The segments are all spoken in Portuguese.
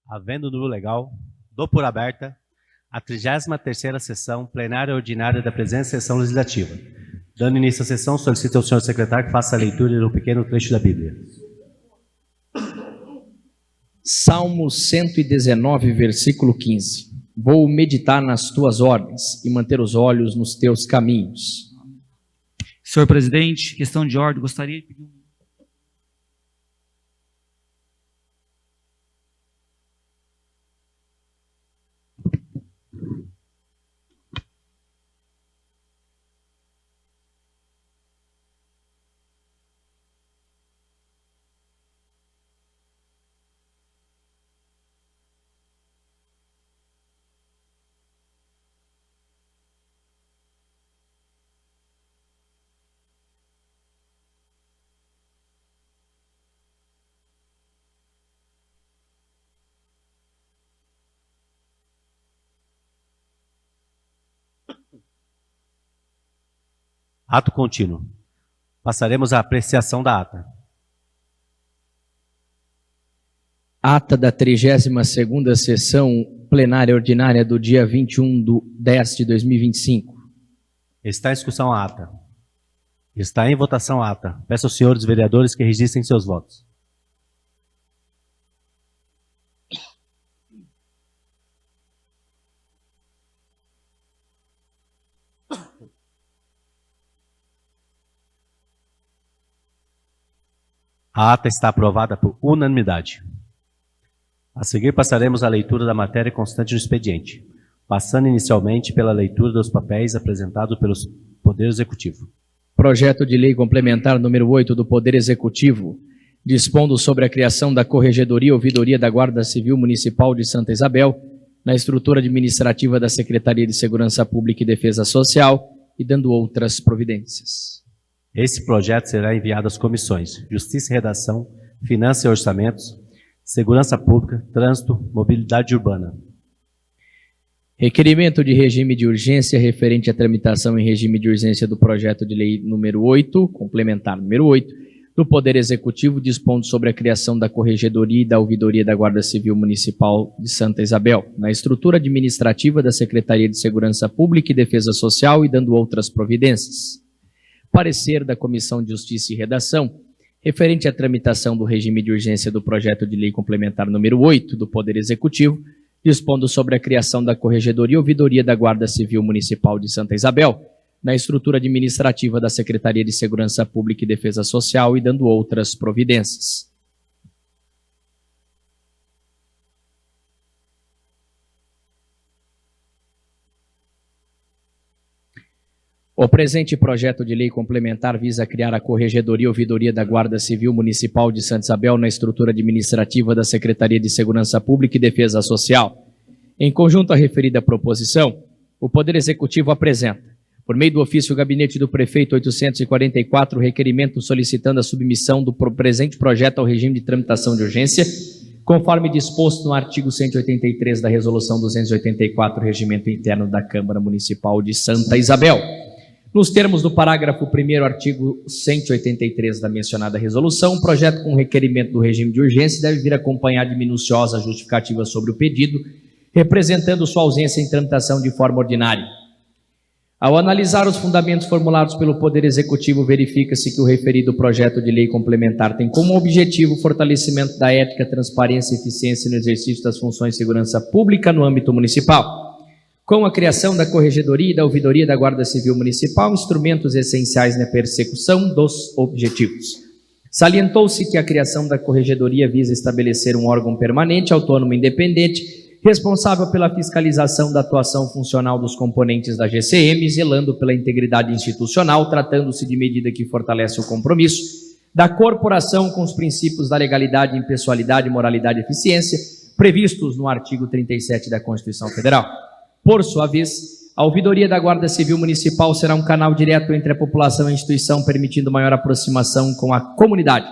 Havendo número legal, dou por aberta a 33ª sessão plenária ordinária da presente sessão legislativa. Dando início à sessão, solicito ao senhor secretário que faça a leitura de um pequeno trecho da Bíblia. Salmo 119, versículo 15. Vou meditar nas tuas ordens e manter os olhos nos teus caminhos. Senhor presidente, questão de ordem, gostaria de pedir um... Ato contínuo. Passaremos à apreciação da ata. Ata da 32ª sessão plenária ordinária do dia 21/10/2025. Está em discussão a ata. Está em votação a ata. Peço aos senhores vereadores que registrem seus votos. A ata está aprovada por unanimidade. A seguir, passaremos à leitura da matéria constante do expediente, passando inicialmente pela leitura dos papéis apresentados pelo Poder Executivo. Projeto de lei complementar número 8 do Poder Executivo, dispondo sobre a criação da Corregedoria e Ouvidoria da Guarda Civil Municipal de Santa Isabel, na estrutura administrativa da Secretaria de Segurança Pública e Defesa Social e dando outras providências. Esse projeto será enviado às comissões Justiça e Redação, Finanças e Orçamentos, Segurança Pública, Trânsito, Mobilidade Urbana. Requerimento de regime de urgência referente à tramitação em regime de urgência do projeto de lei número 8, complementar número 8, do Poder Executivo, dispondo sobre a criação da Corregedoria e da Ouvidoria da Guarda Civil Municipal de Santa Isabel, na estrutura administrativa da Secretaria de Segurança Pública e Defesa Social e dando outras providências. Parecer da Comissão de Justiça e Redação, referente à tramitação do regime de urgência do projeto de lei complementar número 8 do Poder Executivo, dispondo sobre a criação da Corregedoria e Ouvidoria da Guarda Civil Municipal de Santa Isabel, na estrutura administrativa da Secretaria de Segurança Pública e Defesa Social e dando outras providências. O presente projeto de lei complementar visa criar a Corregedoria e Ouvidoria da Guarda Civil Municipal de Santa Isabel na estrutura administrativa da Secretaria de Segurança Pública e Defesa Social. Em conjunto à referida proposição, o Poder Executivo apresenta, por meio do ofício Gabinete do Prefeito 844, requerimento solicitando a submissão do presente projeto ao regime de tramitação de urgência, conforme disposto no artigo 183 da Resolução 284, Regimento Interno da Câmara Municipal de Santa Isabel. Nos termos do parágrafo 1º, artigo 183 da mencionada resolução, o projeto com requerimento do regime de urgência deve vir acompanhado de minuciosa justificativa sobre o pedido, representando sua ausência em tramitação de forma ordinária. Ao analisar os fundamentos formulados pelo Poder Executivo, verifica-se que o referido projeto de lei complementar tem como objetivo o fortalecimento da ética, transparência e eficiência no exercício das funções de segurança pública no âmbito municipal. Com a criação da Corregedoria e da Ouvidoria da Guarda Civil Municipal, instrumentos essenciais na persecução dos objetivos. Salientou-se que a criação da Corregedoria visa estabelecer um órgão permanente, autônomo e independente, responsável pela fiscalização da atuação funcional dos componentes da GCM, zelando pela integridade institucional, tratando-se de medida que fortalece o compromisso da corporação com os princípios da legalidade, impessoalidade, moralidade e eficiência, previstos no artigo 37 da Constituição Federal. Por sua vez, a Ouvidoria da Guarda Civil Municipal será um canal direto entre a população e a instituição, permitindo maior aproximação com a comunidade,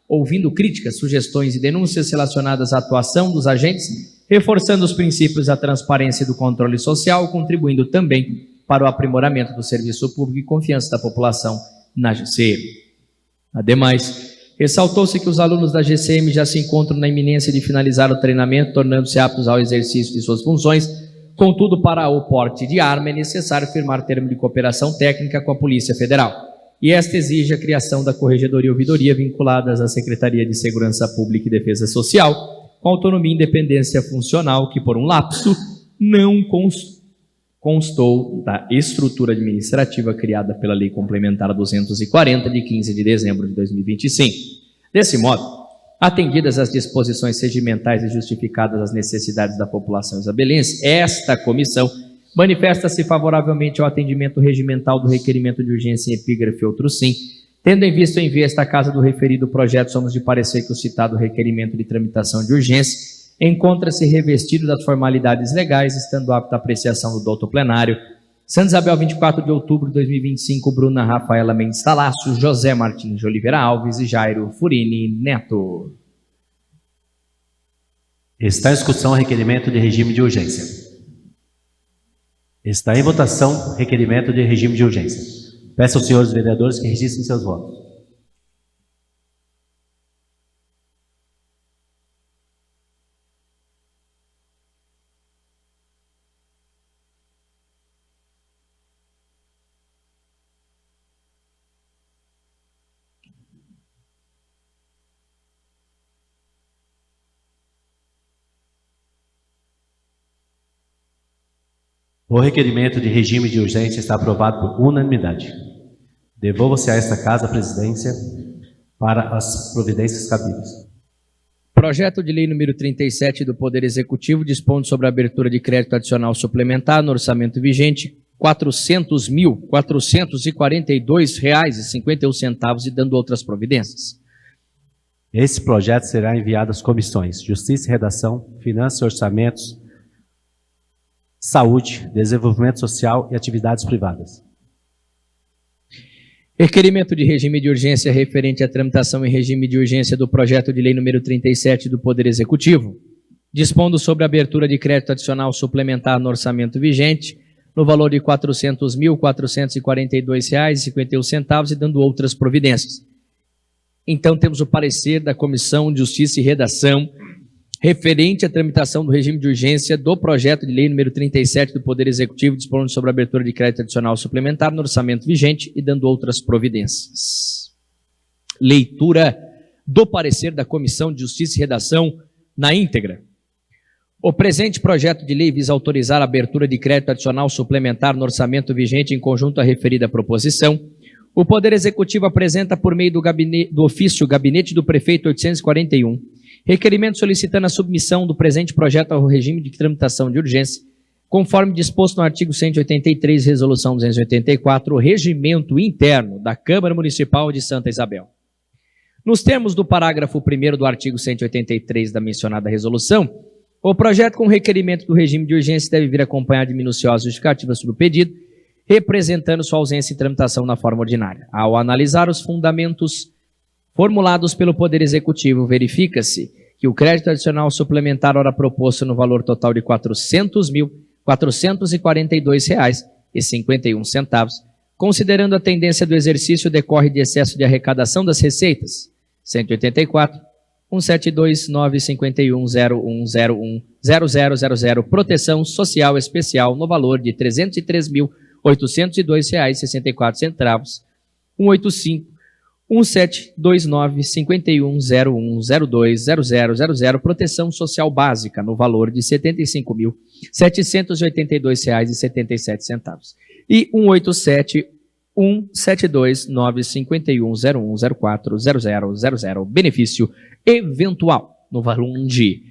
ouvindo críticas, sugestões e denúncias relacionadas à atuação dos agentes, reforçando os princípios da transparência e do controle social, contribuindo também para o aprimoramento do serviço público e confiança da população na GCM. Ademais, Ressaltou-se que os alunos da GCM já se encontram na iminência de finalizar o treinamento, tornando-se aptos ao exercício de suas funções. Contudo, para o porte de arma é necessário firmar termo de cooperação técnica com a Polícia Federal. E esta exige a criação da Corregedoria e Ouvidoria vinculadas à Secretaria de Segurança Pública e Defesa Social, com autonomia e independência funcional, que por um lapso não constou da estrutura administrativa criada pela Lei Complementar 240, de 15 de dezembro de 2025. Desse modo, atendidas as disposições regimentais e justificadas as necessidades da população isabelense, esta comissão manifesta-se favoravelmente ao atendimento regimental do requerimento de urgência em epígrafe outro sim, tendo em vista o envio a esta casa do referido projeto, somos de parecer que o citado requerimento de tramitação de urgência encontra-se revestido das formalidades legais, estando apto à apreciação do douto plenário. Santa Isabel, 24 de outubro de 2025, Bruna Rafaela Mendes Talasso, José Martins de Oliveira Alves e Jairo Furini Neto. Está em discussão o requerimento de regime de urgência. Está em votação requerimento de regime de urgência. Peço aos senhores vereadores que registrem seus votos. O requerimento de regime de urgência está aprovado por unanimidade. Devolvo-se a esta casa a presidência para as providências cabíveis. Projeto de lei número 37 do Poder Executivo dispondo sobre a abertura de crédito adicional suplementar no orçamento vigente R$ 400.442,51 e dando outras providências. Esse projeto será enviado às comissões Justiça e Redação, Finanças e Orçamentos, Saúde, Desenvolvimento Social e Atividades Privadas. Requerimento de regime de urgência referente à tramitação em regime de urgência do projeto de lei número 37 do Poder Executivo, dispondo sobre a abertura de crédito adicional suplementar no orçamento vigente, no valor de R$ 400.442,51 e dando outras providências. Então, temos o parecer da Comissão de Justiça e Redação referente à tramitação do regime de urgência do projeto de lei número 37 do Poder Executivo, dispondo sobre a abertura de crédito adicional suplementar no orçamento vigente e dando outras providências. Leitura do parecer da Comissão de Justiça e Redação na íntegra. O presente projeto de lei visa autorizar a abertura de crédito adicional suplementar no orçamento vigente em conjunto à referida proposição. O Poder Executivo apresenta por meio do ofício Gabinete do Prefeito 841, requerimento solicitando a submissão do presente projeto ao regime de tramitação de urgência, conforme disposto no artigo 183, Resolução 284, o regimento interno da Câmara Municipal de Santa Isabel. Nos termos do parágrafo 1º do artigo 183 da mencionada resolução, o projeto com requerimento do regime de urgência deve vir acompanhado de minuciosa justificativa sobre o pedido, representando sua ausência em tramitação na forma ordinária. Ao analisar os fundamentos formulados pelo Poder Executivo, verifica-se que o crédito adicional suplementar ora proposto no valor total de R$ 400.442,51, considerando a tendência do exercício decorre de excesso de arrecadação das receitas, 184, 172.951.0101.0000, proteção social especial no valor de R$ 303.802,64, 185, 1729.51.01.02.0000, proteção social básica no valor de R$ 75.782,77 e 187.172.951.01.04.0000, benefício eventual no valor de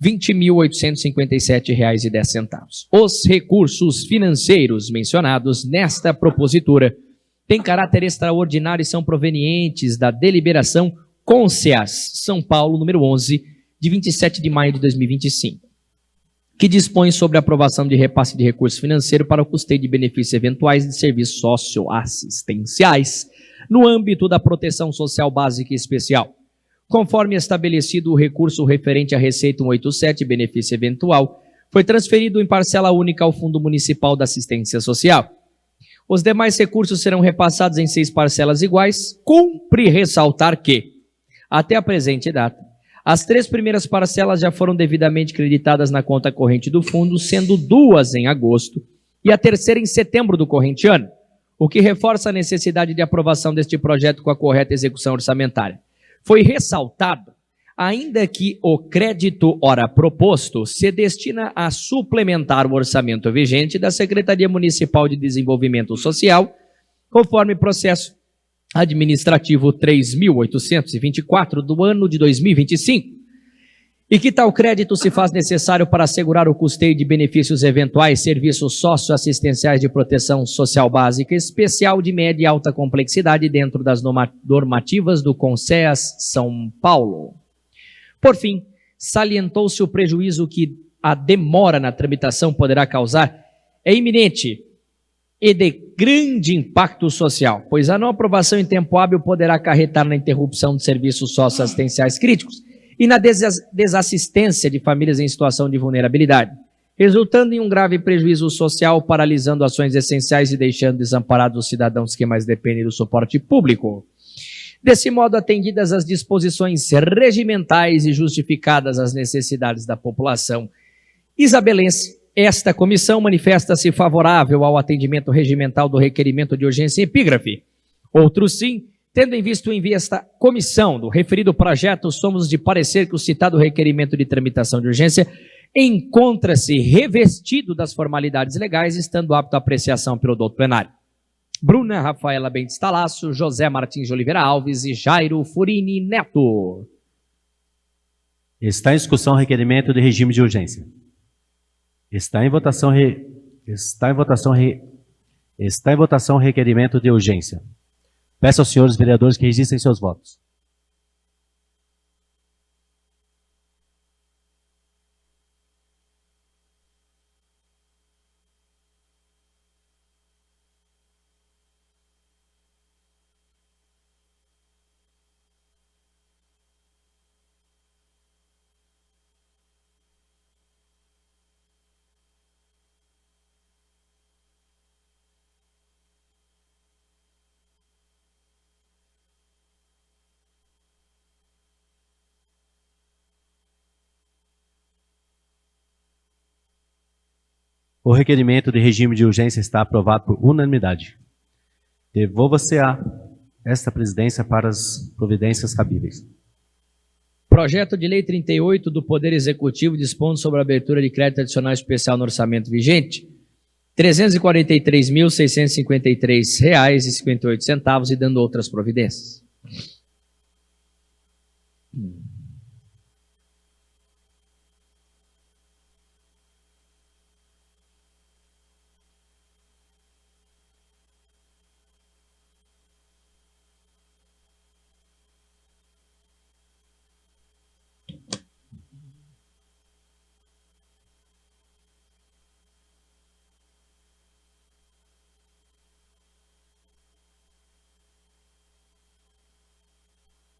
R$ 20.857,10. Os recursos financeiros mencionados nesta propositura têm caráter extraordinário e são provenientes da deliberação CONSEAS São Paulo, número 11, de 27 de maio de 2025, que dispõe sobre a aprovação de repasse de recurso financeiro para o custeio de benefícios eventuais de serviços socioassistenciais no âmbito da proteção social básica e especial. Conforme estabelecido, o recurso referente à Receita 187, benefício eventual, foi transferido em parcela única ao Fundo Municipal da Assistência Social. Os demais recursos serão repassados em 6 parcelas iguais. Cumpre ressaltar que, até a presente data, as 3 primeiras parcelas já foram devidamente creditadas na conta corrente do fundo, sendo 2 em agosto e a terceira em setembro do corrente ano, o que reforça a necessidade de aprovação deste projeto com a correta execução orçamentária. Foi ressaltado ainda que o crédito ora proposto se destina a suplementar o orçamento vigente da Secretaria Municipal de Desenvolvimento Social, conforme processo administrativo 3.824 do ano de 2025, e que tal crédito se faz necessário para assegurar o custeio de benefícios eventuais, serviços socioassistenciais de proteção social básica especial de média e alta complexidade dentro das normativas do CONSEAS São Paulo. Por fim, salientou-se o prejuízo que a demora na tramitação poderá causar é iminente e de grande impacto social, pois a não aprovação em tempo hábil poderá acarretar na interrupção de serviços socioassistenciais críticos e na desassistência de famílias em situação de vulnerabilidade, resultando em um grave prejuízo social, paralisando ações essenciais e deixando desamparados os cidadãos que mais dependem do suporte público. Desse modo, atendidas as disposições regimentais e justificadas as necessidades da população isabelense, esta comissão manifesta-se favorável ao atendimento regimental do requerimento de urgência em epígrafe. Outro sim, tendo em vista o envio esta comissão do referido projeto, somos de parecer que o citado requerimento de tramitação de urgência encontra-se revestido das formalidades legais, estando apto à apreciação pelo doutor plenário. Bruna Rafaela Bentes Talasso, José Martins de Oliveira Alves e Jairo Furini Neto. Está em discussão o requerimento de regime de urgência. Está em votação o requerimento de urgência. Peço aos senhores vereadores que registrem seus votos. O requerimento de regime de urgência está aprovado por unanimidade. Devolva-se a esta presidência para as providências cabíveis. Projeto de Lei 38 do Poder Executivo dispondo sobre a abertura de crédito adicional especial no orçamento vigente, R$ 343.653,58 e dando outras providências.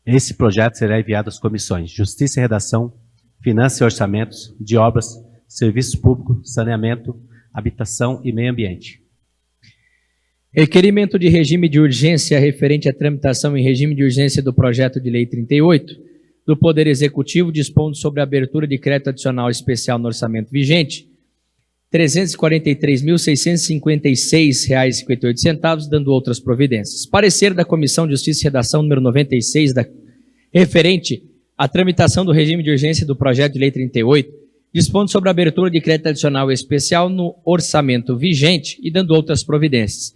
Esse projeto será enviado às comissões Justiça e Redação, Finanças e Orçamentos, de Obras, Serviços Públicos, Saneamento, Habitação e Meio Ambiente. Requerimento de regime de urgência referente à tramitação em regime de urgência do projeto de Lei 38 do Poder Executivo dispondo sobre a abertura de crédito adicional especial no orçamento vigente, R$ 343.656,58, dando outras providências. Parecer da Comissão de Justiça e Redação número 96, referente à tramitação do regime de urgência do projeto de Lei 38, dispondo sobre a abertura de crédito adicional especial no orçamento vigente e dando outras providências.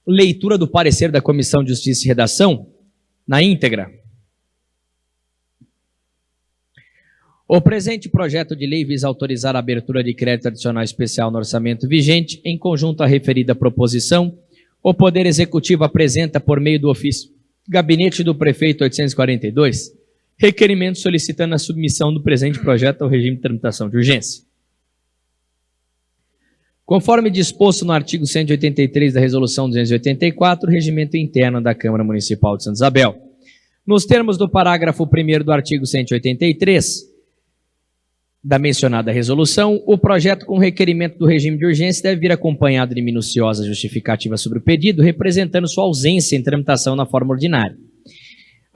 Leitura do parecer da Comissão de Justiça e Redação na íntegra. O presente projeto de lei visa autorizar a abertura de crédito adicional especial no orçamento vigente. Em conjunto à referida proposição, o Poder Executivo apresenta, por meio do ofício Gabinete do Prefeito 842, requerimento solicitando a submissão do presente projeto ao regime de tramitação de urgência. Conforme disposto no artigo 183 da Resolução 284, regimento interno da Câmara Municipal de Santa Isabel. Nos termos do parágrafo 1º do artigo 183, da mencionada resolução, o projeto com requerimento do regime de urgência deve vir acompanhado de minuciosa justificativa sobre o pedido, representando sua ausência em tramitação na forma ordinária.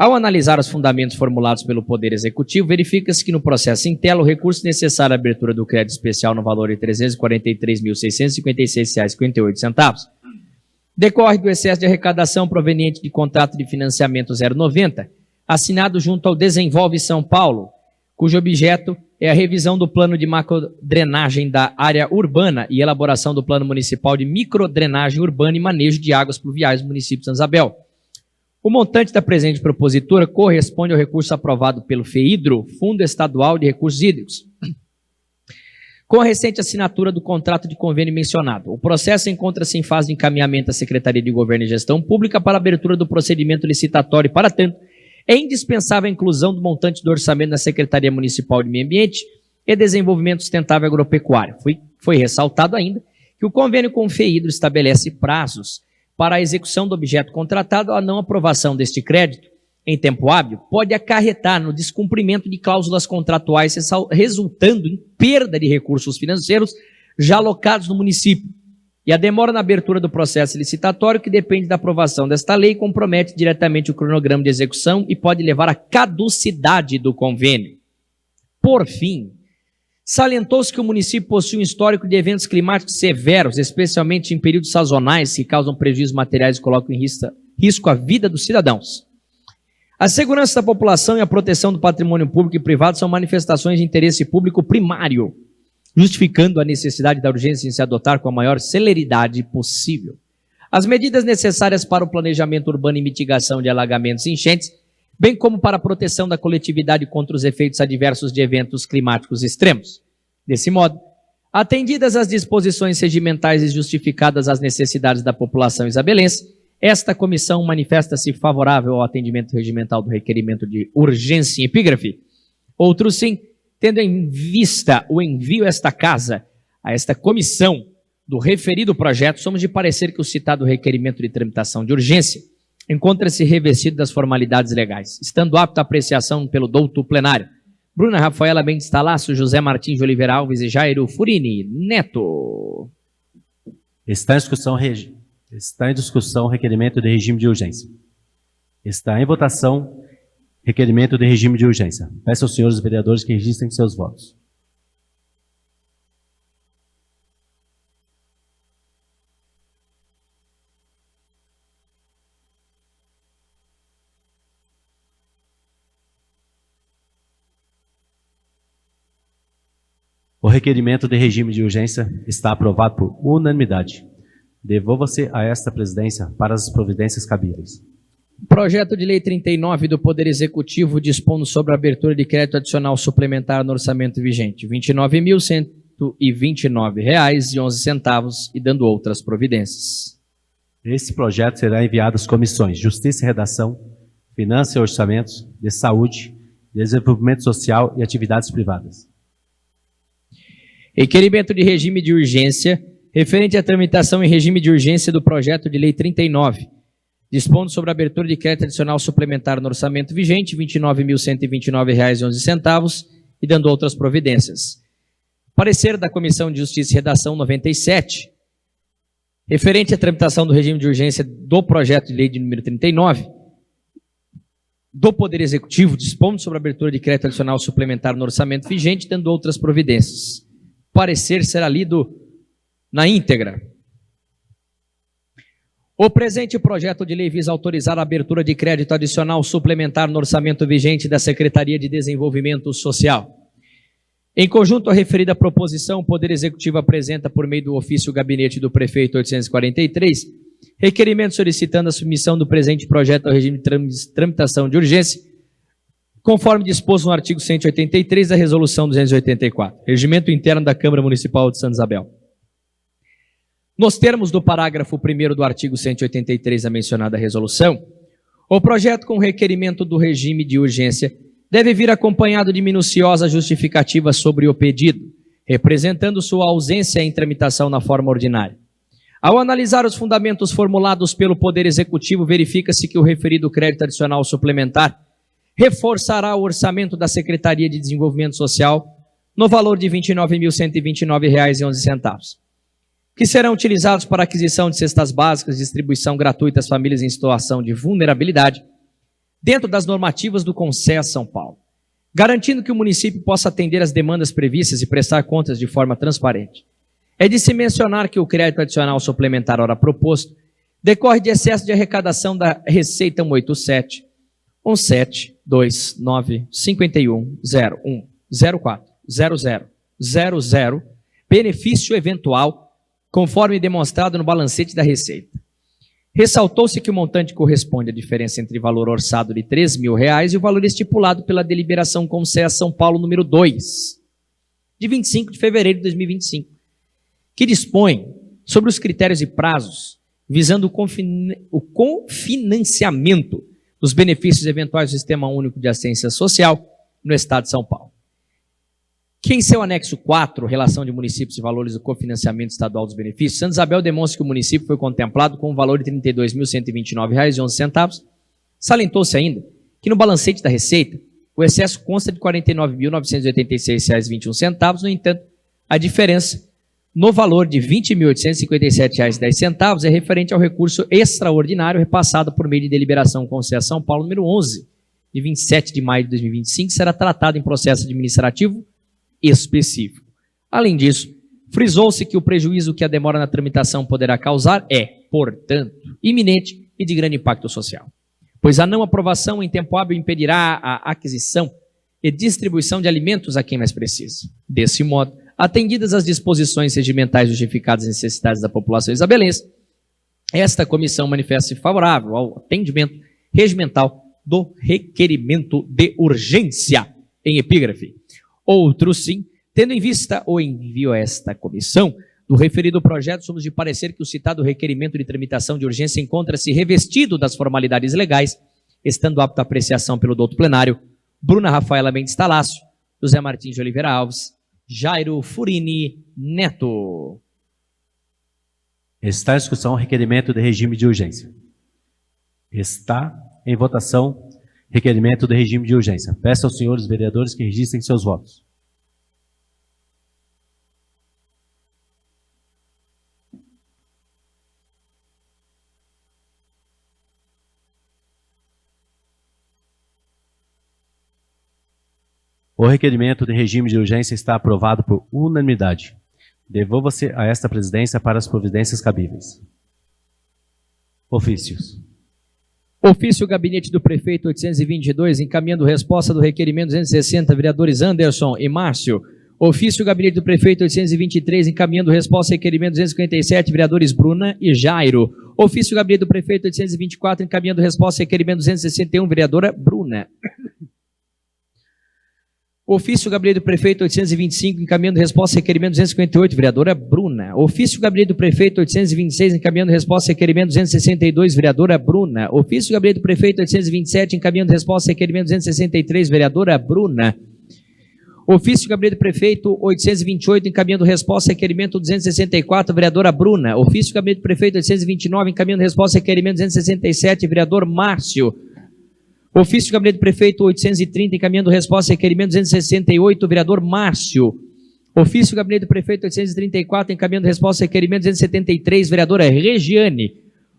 Ao analisar os fundamentos formulados pelo Poder Executivo, verifica-se que no processo em tela o recurso necessário à abertura do crédito especial no valor de R$ 343.656,58 decorre do excesso de arrecadação proveniente de contrato de financiamento 090, assinado junto ao Desenvolve São Paulo, cujo objeto é a revisão do plano de macrodrenagem da área urbana e elaboração do plano municipal de microdrenagem urbana e manejo de águas pluviais do município de Santa Isabel. O montante da presente propositura corresponde ao recurso aprovado pelo FEIDRO, Fundo Estadual de Recursos Hídricos, com a recente assinatura do contrato de convênio mencionado. O processo encontra-se em fase de encaminhamento à Secretaria de Governo e Gestão Pública para abertura do procedimento licitatório e, para tanto, é indispensável a inclusão do montante do orçamento da Secretaria Municipal de Meio Ambiente e Desenvolvimento Sustentável Agropecuário. Foi ressaltado ainda que o convênio com o FEIDRO estabelece prazos para a execução do objeto contratado. A não aprovação deste crédito em tempo hábil pode acarretar no descumprimento de cláusulas contratuais, resultando em perda de recursos financeiros já alocados no município. E a demora na abertura do processo licitatório, que depende da aprovação desta lei, compromete diretamente o cronograma de execução e pode levar à caducidade do convênio. Por fim, salientou-se que o município possui um histórico de eventos climáticos severos, especialmente em períodos sazonais, que causam prejuízos materiais e colocam em risco a vida dos cidadãos. A segurança da população e a proteção do patrimônio público e privado são manifestações de interesse público primário, justificando a necessidade da urgência em se adotar com a maior celeridade possível as medidas necessárias para o planejamento urbano e mitigação de alagamentos e enchentes, bem como para a proteção da coletividade contra os efeitos adversos de eventos climáticos extremos. Desse modo, atendidas as disposições regimentais e justificadas as necessidades da população isabelense, esta comissão manifesta-se favorável ao atendimento regimental do requerimento de urgência em epígrafe. Outro sim, tendo em vista o envio a esta casa, a esta comissão do referido projeto, somos de parecer que o citado requerimento de tramitação de urgência encontra-se revestido das formalidades legais, estando apto à apreciação pelo douto plenário. Bruna Rafaela Mendes Talasso, José Martins de Oliveira Alves e Jairo Furini Neto. Está em discussão requerimento de regime de urgência. Está em votação requerimento de regime de urgência. Peço aos senhores vereadores que registrem seus votos. O requerimento de regime de urgência está aprovado por unanimidade. Devolva-se a esta presidência para as providências cabíveis. Projeto de Lei 39 do Poder Executivo dispondo sobre a abertura de crédito adicional suplementar no orçamento vigente, R$ 29.129,11 e dando outras providências. Esse projeto será enviado às comissões Justiça e Redação, Finanças e Orçamentos, de Saúde, Desenvolvimento Social e Atividades Privadas. Requerimento de regime de urgência referente à tramitação em regime de urgência do projeto de Lei 39, dispondo sobre a abertura de crédito adicional suplementar no orçamento vigente, R$ 29.129,11 e dando outras providências. Parecer da Comissão de Justiça e Redação 97, referente à tramitação do regime de urgência do projeto de lei de número 39, do Poder Executivo, dispondo sobre a abertura de crédito adicional suplementar no orçamento vigente, dando outras providências. Parecer será lido na íntegra. O presente projeto de lei visa autorizar a abertura de crédito adicional suplementar no orçamento vigente da Secretaria de Desenvolvimento Social. Em conjunto à referida proposição, o Poder Executivo apresenta, por meio do ofício Gabinete do Prefeito 843, requerimento solicitando a submissão do presente projeto ao regime de tramitação de urgência, conforme disposto no artigo 183 da Resolução 284, Regimento Interno da Câmara Municipal de Santa Isabel. Nos termos do parágrafo 1º do artigo 183 da mencionada resolução, o projeto com requerimento do regime de urgência deve vir acompanhado de minuciosa justificativa sobre o pedido, representando sua ausência em tramitação na forma ordinária. Ao analisar os fundamentos formulados pelo Poder Executivo, verifica-se que o referido crédito adicional suplementar reforçará o orçamento da Secretaria de Desenvolvimento Social no valor de R$ 29.129,11, que serão utilizados para aquisição de cestas básicas, distribuição gratuita às famílias em situação de vulnerabilidade, dentro das normativas do Conces São Paulo, garantindo que o município possa atender às demandas previstas e prestar contas de forma transparente. É de se mencionar que o crédito adicional suplementar ora proposto decorre de excesso de arrecadação da Receita 187 1729 51 01 04 0000, benefício eventual, conforme demonstrado no balancete da Receita. Ressaltou-se que o montante corresponde à diferença entre o valor orçado de R$ 3.000 e o valor estipulado pela deliberação Conces São Paulo número 2, de 25 de fevereiro de 2025, que dispõe sobre os critérios e prazos visando o confinanciamento dos benefícios eventuais do Sistema Único de Assistência Social no Estado de São Paulo. Que em seu anexo 4, Relação de Municípios e Valores do Cofinanciamento Estadual dos Benefícios, Santa Isabel demonstra que o município foi contemplado com um valor de R$ 32.129,11. Salientou-se ainda que no balancete da Receita, o excesso consta de R$ 49.986,21, no entanto, a diferença no valor de R$ 20.857,10 é referente ao recurso extraordinário repassado por meio de deliberação Conces São Paulo número 11, de 27 de maio de 2025, será tratado em processo administrativo específico. Além disso, frisou-se que o prejuízo que a demora na tramitação poderá causar é, portanto, iminente e de grande impacto social, pois a não aprovação em tempo hábil impedirá a aquisição e distribuição de alimentos a quem mais precisa. Desse modo, atendidas as disposições regimentais justificadas as necessidades da população isabelense, esta comissão manifesta-se favorável ao atendimento regimental do requerimento de urgência, em epígrafe. Outro sim, tendo em vista o envio a esta comissão do referido projeto, somos de parecer que o citado requerimento de tramitação de urgência encontra-se revestido das formalidades legais, estando apto à apreciação pelo douto plenário Bruna Rafaela Mendes Talácio, José Martins de Oliveira Alves, Jairo Furini Neto. Está em discussão o requerimento de regime de urgência. Está em votação requerimento de regime de urgência. Peço aos senhores vereadores que registrem seus votos. O requerimento de regime de urgência está aprovado por unanimidade. Devolva-se a esta presidência para as providências cabíveis. Ofícios. Ofício Gabinete do Prefeito 822, encaminhando resposta do requerimento 260, vereadores Anderson e Márcio. Ofício Gabinete do Prefeito 823, encaminhando resposta ao requerimento 257, vereadores Bruna e Jairo. Ofício Gabinete do Prefeito 824, encaminhando resposta ao requerimento 261, vereadora Bruna. Ofício Gabinete do Prefeito 825, encaminhando resposta ao requerimento 258, vereadora Bruna. Ofício Gabinete do Prefeito 826, encaminhando resposta ao requerimento 262, vereadora Bruna. Ofício Gabinete do Prefeito 827, encaminhando resposta ao requerimento 263, vereadora Bruna. Ofício Gabinete do Prefeito 828, encaminhando resposta ao requerimento 264, vereadora Bruna. Ofício Gabinete do Prefeito 829, encaminhando resposta ao requerimento 267, vereador Márcio. Ofício do Gabinete do Prefeito 830, encaminhando resposta ao requerimento 268, vereador Márcio. Ofício do Gabinete do Prefeito 834, encaminhando resposta ao requerimento 273, vereadora Regiane.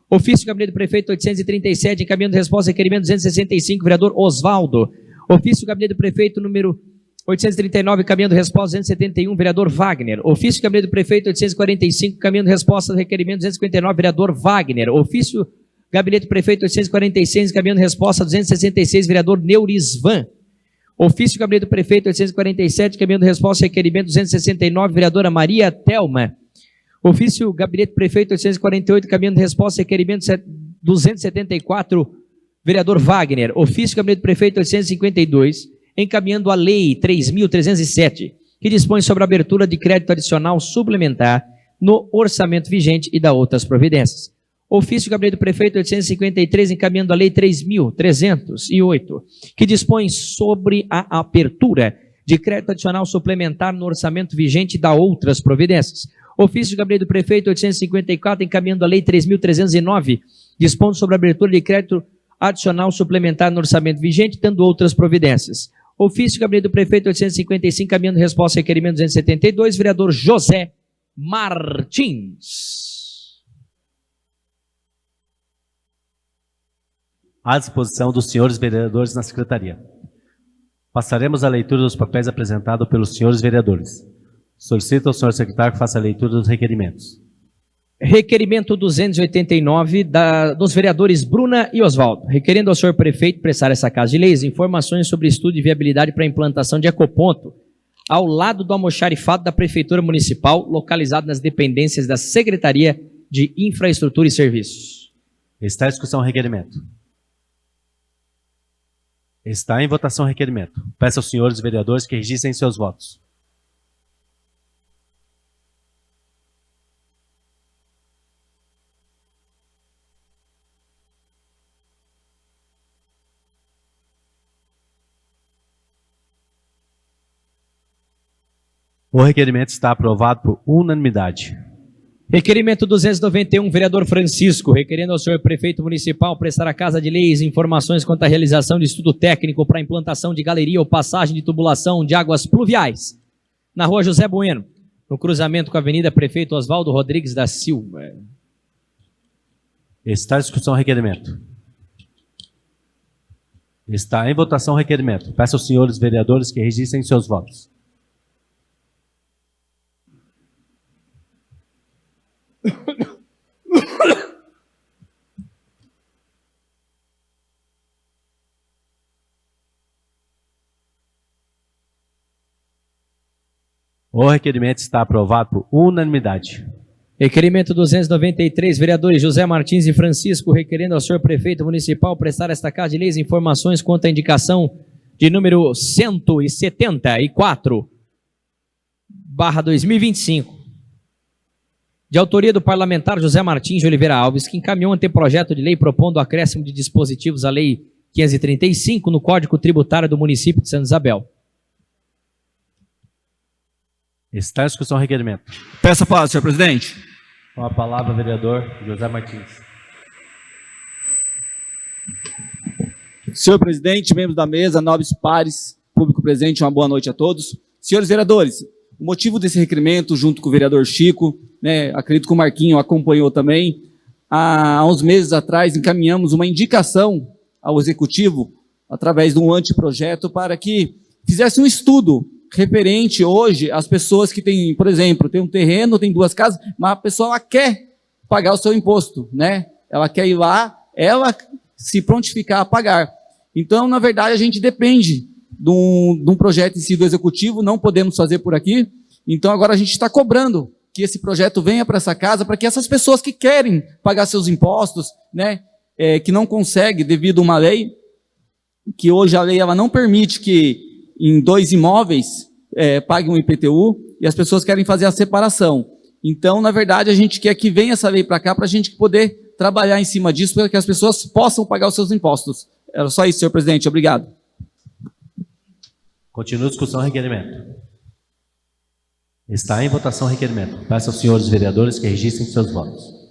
Ofício do Gabinete do Prefeito 837, encaminhando resposta ao requerimento 265, vereador Osvaldo. Ofício do Gabinete do Prefeito número 839, encaminhando resposta 271, vereador Wagner. Ofício do Gabinete do Prefeito 845, encaminhando resposta ao requerimento 259, vereador Wagner. Ofício Gabinete do Prefeito 846, encaminhando resposta 266, vereador Neurisvan. Ofício do Gabinete do Prefeito 847, encaminhando resposta ao requerimento 269, vereadora Maria Thelma. Ofício do Gabinete do Prefeito 848, encaminhando resposta ao requerimento 274, vereador Wagner. Ofício do Gabinete do Prefeito 852, encaminhando a Lei 3.307, que dispõe sobre a abertura de crédito adicional suplementar no orçamento vigente e da outras providências. Ofício do Gabinete do Prefeito 853, encaminhando a Lei 3.308, que dispõe sobre a abertura de crédito adicional suplementar no orçamento vigente e da outras providências. Ofício do Gabinete do Prefeito 854, encaminhando a Lei 3.309, dispondo sobre a abertura de crédito adicional suplementar no orçamento vigente, dando outras providências. Ofício do Gabinete do Prefeito 855, encaminhando resposta ao requerimento 272, vereador José Martins. à disposição dos senhores vereadores na secretaria. Passaremos à leitura dos papéis apresentados pelos senhores vereadores. Solicito ao senhor secretário que faça a leitura dos requerimentos. Requerimento 289 dos vereadores Bruna e Oswaldo, requerendo ao senhor prefeito prestar essa Casa de Leis informações sobre estudo de viabilidade para a implantação de ecoponto ao lado do almoxarifado da Prefeitura Municipal, localizado nas dependências da Secretaria de Infraestrutura e Serviços. Está em discussão o requerimento. Está em votação o requerimento. Peço aos senhores vereadores que registrem seus votos. O requerimento está aprovado por unanimidade. Requerimento 291, vereador Francisco, requerendo ao senhor prefeito municipal prestar à Casa de Leis informações quanto à realização de estudo técnico para a implantação de galeria ou passagem de tubulação de águas pluviais na rua José Bueno, no cruzamento com a Avenida Prefeito Oswaldo Rodrigues da Silva. Está em discussão o requerimento. Está em votação o requerimento. Peço aos senhores vereadores que registrem seus votos. O requerimento está aprovado por unanimidade. Requerimento 293, vereadores José Martins e Francisco, requerendo ao senhor prefeito municipal prestar esta Casa de Leis informações quanto à indicação de número 174/2025. De autoria do parlamentar José Martins de Oliveira Alves, que encaminhou um anteprojeto de lei propondo o acréscimo de dispositivos à Lei 535 no Código Tributário do município de Santa Isabel. Está em discussão o requerimento. Peço a palavra, senhor presidente. Com a palavra, vereador José Martins. Senhor presidente, membros da mesa, nobres pares, público presente, uma boa noite a todos. Senhores vereadores, o motivo desse requerimento, junto com o vereador Chico, acredito que o Marquinho acompanhou também, há uns meses atrás encaminhamos uma indicação ao executivo, através de um anteprojeto, para que fizesse um estudo referente hoje às pessoas que têm, por exemplo, tem um terreno, tem 2 casas, mas a pessoa ela quer pagar o seu imposto, né? Ela quer ir lá, ela se prontificar a pagar. Então, na verdade, a gente depende de um projeto em si do executivo, não podemos fazer por aqui. Então, agora a gente está cobrando que esse projeto venha para essa casa, para que essas pessoas que querem pagar seus impostos, né, que não conseguem devido a uma lei, que hoje a lei ela não permite que em 2 imóveis paguem um IPTU, e as pessoas querem fazer a separação. Então, na verdade, a gente quer que venha essa lei para cá, para a gente poder trabalhar em cima disso, para que as pessoas possam pagar os seus impostos. Era só isso, senhor presidente. Obrigado. Continua a discussão requerimento. Está em votação o requerimento. Peço aos senhores vereadores que registrem seus votos.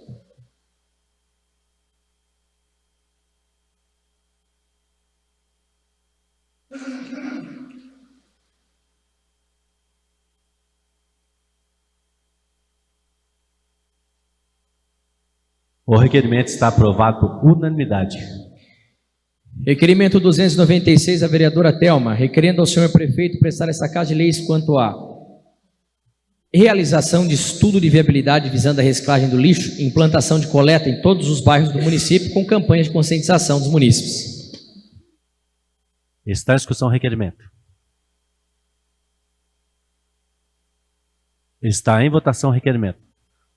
O requerimento está aprovado por unanimidade. Requerimento 296, a vereadora Thelma, requerendo ao senhor prefeito prestar essa Casa de Leis quanto à realização de estudo de viabilidade visando a reciclagem do lixo e implantação de coleta em todos os bairros do município com campanha de conscientização dos munícipes. Está em discussão o requerimento. Está em votação o requerimento.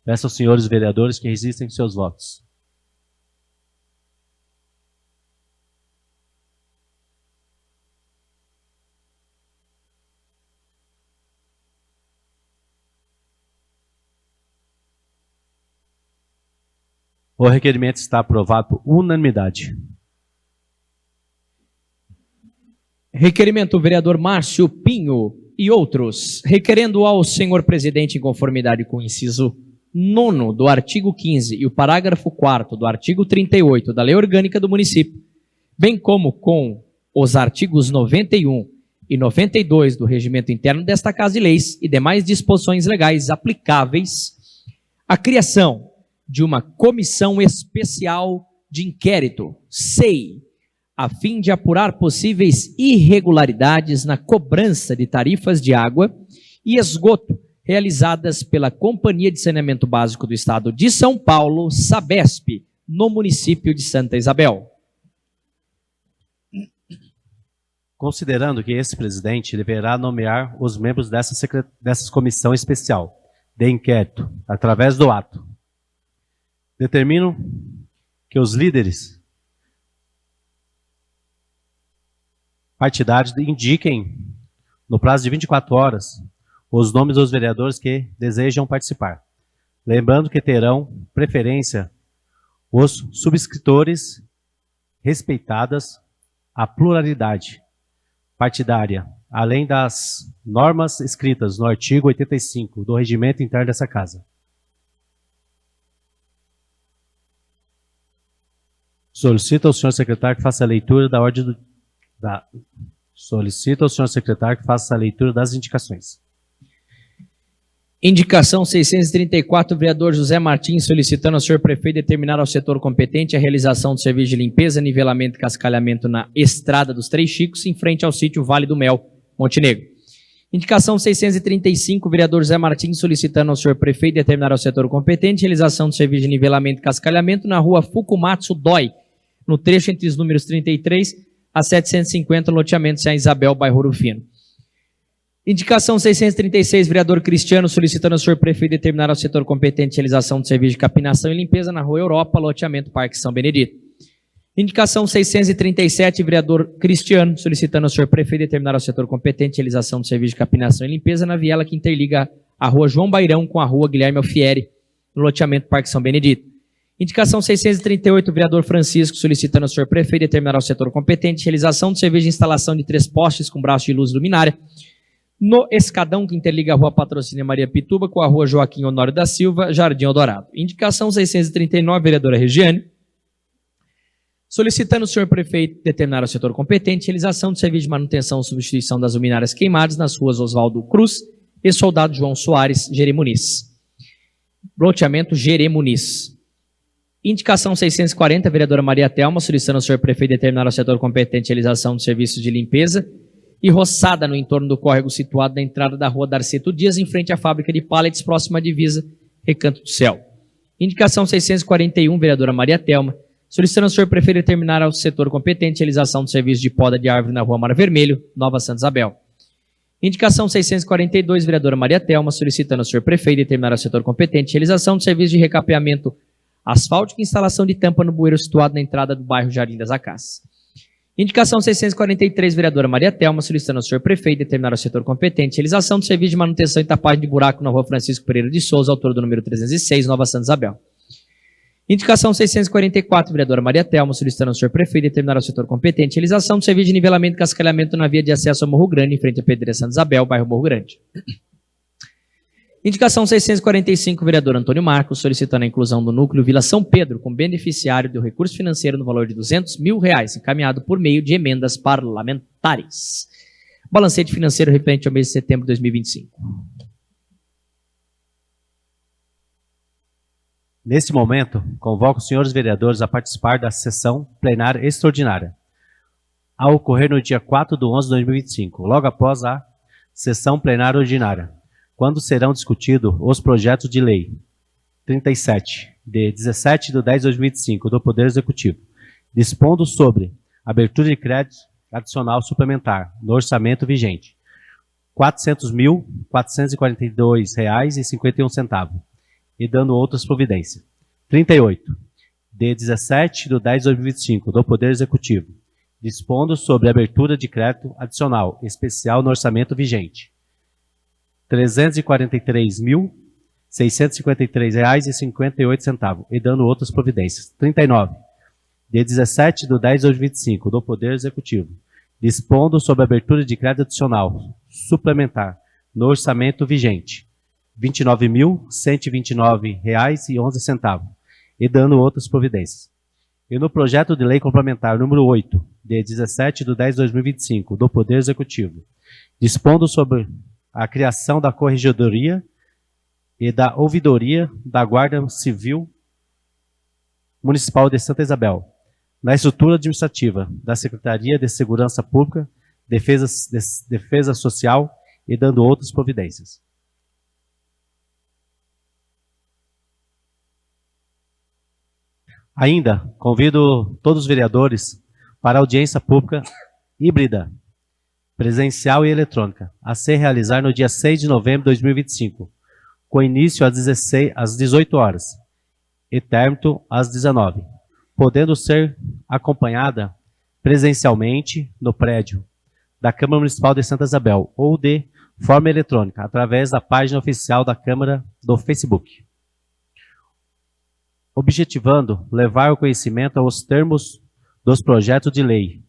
Peço aos senhores vereadores que registrem seus votos. O requerimento está aprovado por unanimidade. Requerimento do vereador Márcio Pinho e outros, requerendo ao senhor presidente, em conformidade com o inciso 9º do artigo 15 e o parágrafo 4º do artigo 38 da Lei Orgânica do Município, bem como com os artigos 91 e 92 do Regimento Interno desta Casa de Leis e demais disposições legais aplicáveis, a criação de uma comissão especial de inquérito, SEI, a fim de apurar possíveis irregularidades na cobrança de tarifas de água e esgoto realizadas pela Companhia de Saneamento Básico do Estado de São Paulo, Sabesp, no município de Santa Isabel. Considerando que esse presidente deverá nomear os membros dessa comissão especial de inquérito, através do ato, determino que os líderes partidários indiquem, no prazo de 24 horas, os nomes dos vereadores que desejam participar. Lembrando que terão preferência os subscritores, respeitadas a pluralidade partidária, além das normas escritas no artigo 85 do Regimento Interno dessa Casa. Solicito ao senhor secretário que faça a leitura da ordem Solicito ao senhor secretário que faça a leitura das indicações. Indicação 634, vereador José Martins, solicitando ao senhor prefeito determinar ao setor competente a realização do serviço de limpeza, nivelamento e cascalhamento na Estrada dos Três Chicos, em frente ao sítio Vale do Mel, Montenegro. Indicação 635, vereador José Martins, solicitando ao senhor prefeito determinar ao setor competente a realização do serviço de nivelamento e cascalhamento na rua Fukumatsu Doi, no trecho entre os números 33 a 750, loteamento São Isabel, bairro Ouro Fino. Indicação 636, vereador Cristiano, solicitando ao senhor prefeito determinar ao setor competente a realização do serviço de capinação e limpeza na rua Europa, loteamento Parque São Benedito. Indicação 637, vereador Cristiano, solicitando ao senhor prefeito determinar ao setor competente a realização do serviço de capinação e limpeza na viela que interliga a rua João Bairão com a rua Guilherme Alfieri, no loteamento Parque São Benedito. Indicação 638, vereador Francisco, solicitando ao senhor prefeito determinar ao setor competente a realização do serviço de instalação de 3 postes com braço de luz luminária no escadão que interliga a rua Patrocínio Maria Pituba com a rua Joaquim Honório da Silva, Jardim Eldorado. Indicação 639, vereadora Regiane, solicitando ao senhor prefeito determinar ao setor competente a realização do serviço de manutenção e substituição das luminárias queimadas nas ruas Oswaldo Cruz e Soldado João Soares, Jeremuniz. Loteamento Jeremuniz. Indicação 640, vereadora Maria Thelma, solicitando ao senhor prefeito determinar ao setor competente a realização dos serviços de limpeza e roçada no entorno do córrego situado na entrada da rua Darceto Dias, em frente à fábrica de pallets, próxima à divisa Recanto do Céu. Indicação 641, vereadora Maria Thelma, solicitando ao senhor prefeito determinar ao setor competente a realização do serviço de poda de árvore na rua Mar Vermelho, Nova Santa Isabel. Indicação 642, vereadora Maria Thelma, solicitando ao senhor prefeito determinar ao setor competente a realização do serviço de recapeamento asfáltico e instalação de tampa no bueiro situado na entrada do bairro Jardim das Acácias. Indicação 643, vereadora Maria Thelma, solicitando ao senhor prefeito determinar ao setor competente a realização do serviço de manutenção e tapagem de buraco na rua Francisco Pereira de Souza, altura do número 306, Nova Santa Isabel. Indicação 644, vereadora Maria Thelma, solicitando ao senhor prefeito determinar ao setor competente a realização do serviço de nivelamento e cascalhamento na via de acesso ao Morro Grande, em frente à Pedreira Santa Isabel, bairro Morro Grande. Indicação 645, vereador Antônio Marcos, solicitando a inclusão do núcleo Vila São Pedro como beneficiário do recurso financeiro no valor de R$200 mil, encaminhado por meio de emendas parlamentares. Balancete financeiro referente ao mês de setembro de 2025. Neste momento, convoco os senhores vereadores a participar da sessão plenária extraordinária, a ocorrer no dia 4/11/2025, logo após a sessão plenária ordinária, quando serão discutidos os projetos de lei 37, de 17/10/2025, do Poder Executivo, dispondo sobre abertura de crédito adicional suplementar no orçamento vigente, R$ 400.442,51, e dando outras providências. 38, de 17/10/2025, do Poder Executivo, dispondo sobre abertura de crédito adicional especial no orçamento vigente, R$ 343.653,58, e dando outras providências. 39, de 17/10/2025, do Poder Executivo, dispondo sobre abertura de crédito adicional suplementar no orçamento vigente, R$ 29.129,11, e dando outras providências. E no projeto de lei complementar número 8, de 17/10/2025, do Poder Executivo, dispondo sobre a criação da Corregedoria e da Ouvidoria da Guarda Civil Municipal de Santa Isabel, na estrutura administrativa da Secretaria de Segurança Pública, Defesa Social e dando outras providências. Ainda, convido todos os vereadores para a audiência pública híbrida, presencial e eletrônica, a se realizar no dia 6 de novembro de 2025, com início às 18 horas e término às 19, podendo ser acompanhada presencialmente no prédio da Câmara Municipal de Santa Isabel ou de forma eletrônica, através da página oficial da Câmara do Facebook. Objetivando levar o conhecimento aos termos dos projetos de lei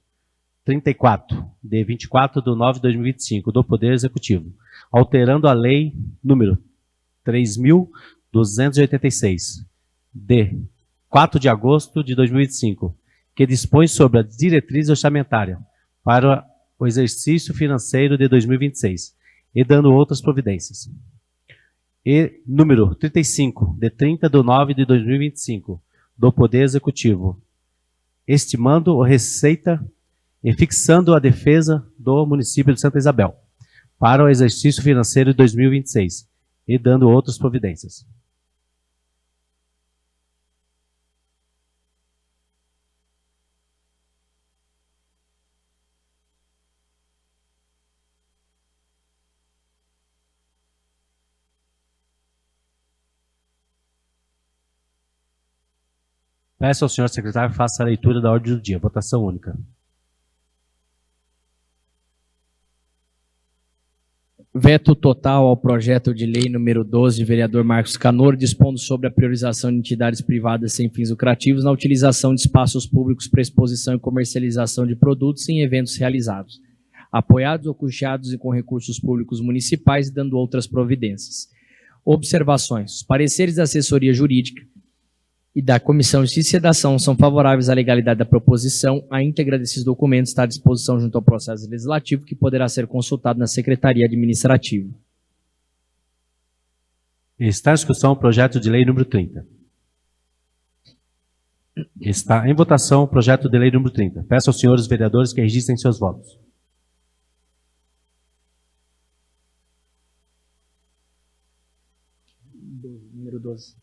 34, de 24 de 9 de 2025, do Poder Executivo, alterando a lei número 3.286, de 4 de agosto de 2025, que dispõe sobre a diretriz orçamentária para o exercício financeiro de 2026, e dando outras providências. E número 35, de 30 de 9 de 2025, do Poder Executivo, estimando a receita e fixando a defesa do município de Santa Isabel para o exercício financeiro de 2026, e dando outras providências. Peço ao senhor secretário que faça a leitura da ordem do dia. Votação única. Veto total ao projeto de lei número 12, vereador Marcos Canoro, dispondo sobre a priorização de entidades privadas sem fins lucrativos na utilização de espaços públicos para exposição e comercialização de produtos em eventos realizados, apoiados ou custeados com recursos públicos municipais e dando outras providências. Observações. Os pareceres da assessoria jurídica e da Comissão de Justiça e Sedação são favoráveis à legalidade da proposição. A íntegra desses documentos está à disposição junto ao processo legislativo, que poderá ser consultado na Secretaria Administrativa. Está em discussão o projeto de lei número 30. Está em votação o projeto de lei número 30. Peço aos senhores vereadores que registrem seus votos. Número 12.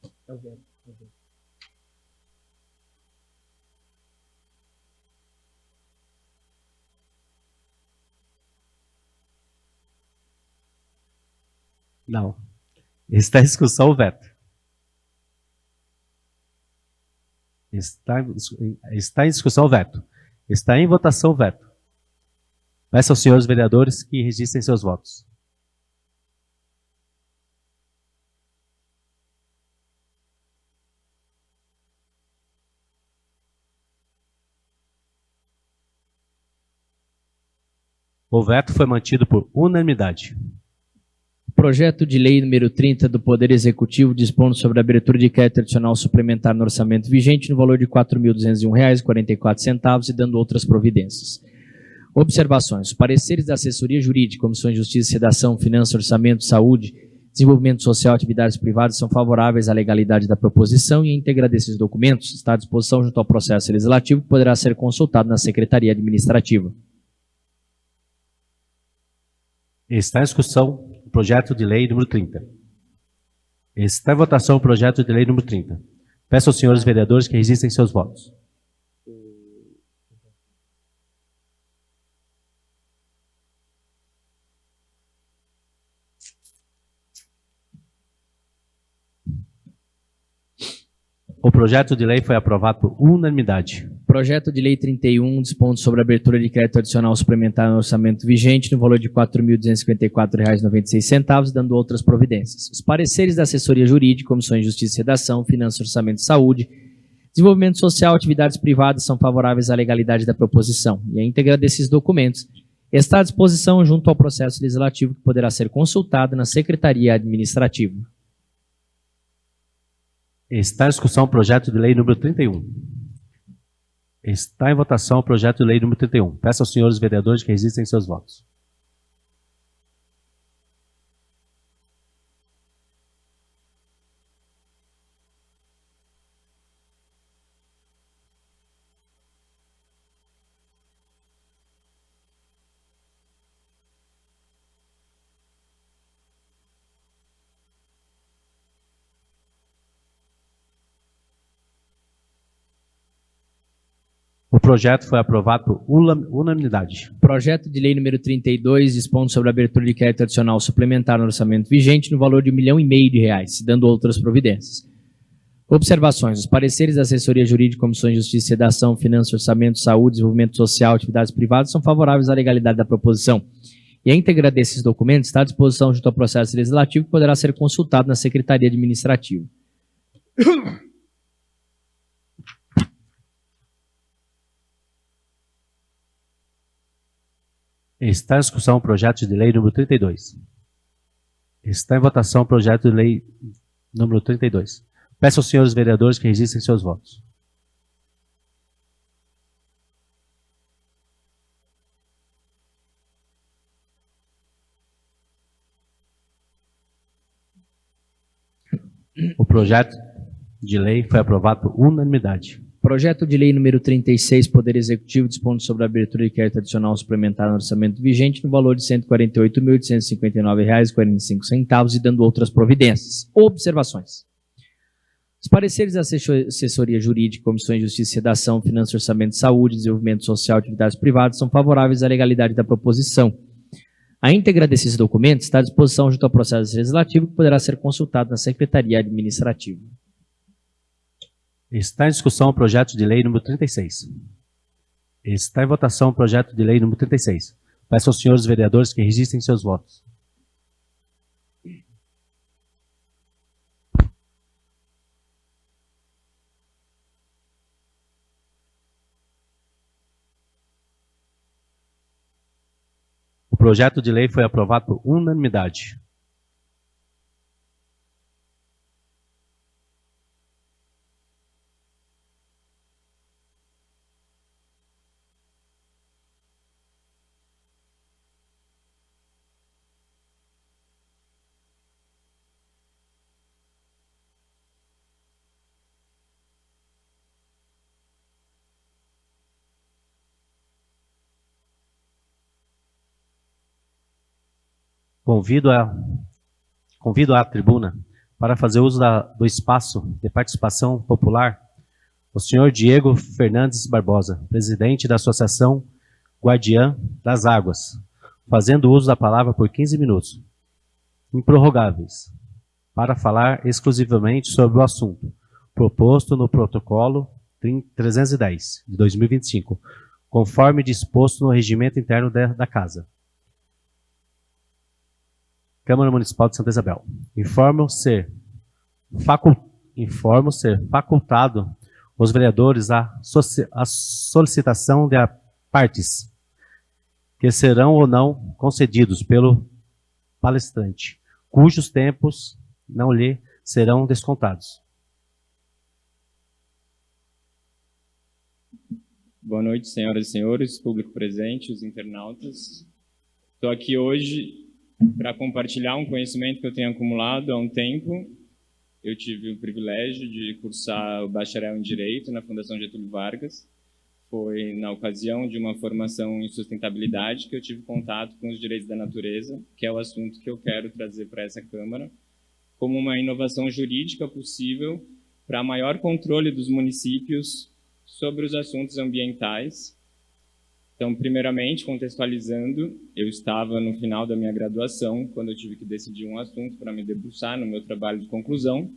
Não. Está em discussão o veto. Está em discussão o veto. Está em votação o veto. Peço aos senhores vereadores que registrem seus votos. O veto foi mantido por unanimidade. Projeto de lei número 30 do Poder Executivo dispondo sobre a abertura de crédito adicional suplementar no orçamento vigente no valor de R$ 4.201,44 e dando outras providências. Observações. Os pareceres da assessoria jurídica, Comissões de Justiça, Sedação, Finanças, Orçamento, Saúde, Desenvolvimento Social e Atividades Privadas são favoráveis à legalidade da proposição, e a íntegra desses documentos está à disposição junto ao processo legislativo, que poderá ser consultado na Secretaria Administrativa. Está em discussão o projeto de lei número 30. Está em votação o projeto de lei número 30. Peço aos senhores vereadores que registrem seus votos. O projeto de lei foi aprovado por unanimidade. Projeto de lei 31, dispondo sobre a abertura de crédito adicional suplementar no orçamento vigente no valor de R$ 4.254,96, dando outras providências. Os pareceres da assessoria jurídica, Comissões de Justiça e Sedação, Finanças, Orçamento e Saúde, Desenvolvimento Social e Atividades Privadas são favoráveis à legalidade da proposição, e a íntegra desses documentos está à disposição junto ao processo legislativo, que poderá ser consultado na Secretaria Administrativa. Está em discussão o projeto de lei número 31. Está em votação o projeto de lei número 31. Peço aos senhores vereadores que registrem seus votos. O projeto foi aprovado por unanimidade. Projeto de lei número 32, dispondo sobre a abertura de crédito adicional suplementar no orçamento vigente no valor de R$ 1,5 milhão, dando outras providências. Observações. Os pareceres da assessoria jurídica, comissões de justiça, sedação, finanças, orçamento, saúde, desenvolvimento social, atividades privadas são favoráveis à legalidade da proposição. E a íntegra desses documentos está à disposição junto ao processo legislativo que poderá ser consultado na Secretaria Administrativa. Está em discussão o projeto de lei número 32. Está em votação o projeto de lei número 32. Peço aos senhores vereadores que registrem seus votos. O projeto de lei foi aprovado por unanimidade. Projeto de lei número 36, Poder Executivo, dispondo sobre a abertura de crédito adicional suplementar no orçamento vigente no valor de R$ 148.859,45 e dando outras providências. Observações. Os pareceres da assessoria jurídica, comissões de justiça, sedação, finanças, orçamento, saúde, desenvolvimento social e atividades privadas são favoráveis à legalidade da proposição. A íntegra desses documentos está à disposição junto ao processo legislativo que poderá ser consultado na Secretaria Administrativa. Está em discussão o projeto de lei número 36. Está em votação o projeto de lei número 36. Peço aos senhores vereadores que registrem seus votos. O projeto de lei foi aprovado por unanimidade. Convido à tribuna para fazer uso do espaço de participação popular o senhor Diego Fernandes Barbosa, presidente da Associação Guardiã das Águas, fazendo uso da palavra por 15 minutos, improrrogáveis, para falar exclusivamente sobre o assunto proposto no protocolo 310 de 2025, conforme disposto no regimento interno da Casa. Câmara Municipal de Santa Isabel. Informo ser facultado os vereadores a solicitação de partes que serão ou não concedidos pelo palestrante, cujos tempos não lhe serão descontados. Boa noite, senhoras e senhores, público presente, os internautas. Estou aqui hoje para compartilhar um conhecimento que eu tenho acumulado há um tempo. Eu tive o privilégio de cursar o bacharel em Direito na Fundação Getúlio Vargas. Foi na ocasião de uma formação em sustentabilidade que eu tive contato com os direitos da natureza, que é o assunto que eu quero trazer para essa Câmara, como uma inovação jurídica possível para maior controle dos municípios sobre os assuntos ambientais. Então, primeiramente, contextualizando, eu estava no final da minha graduação, quando eu tive que decidir um assunto para me debruçar no meu trabalho de conclusão,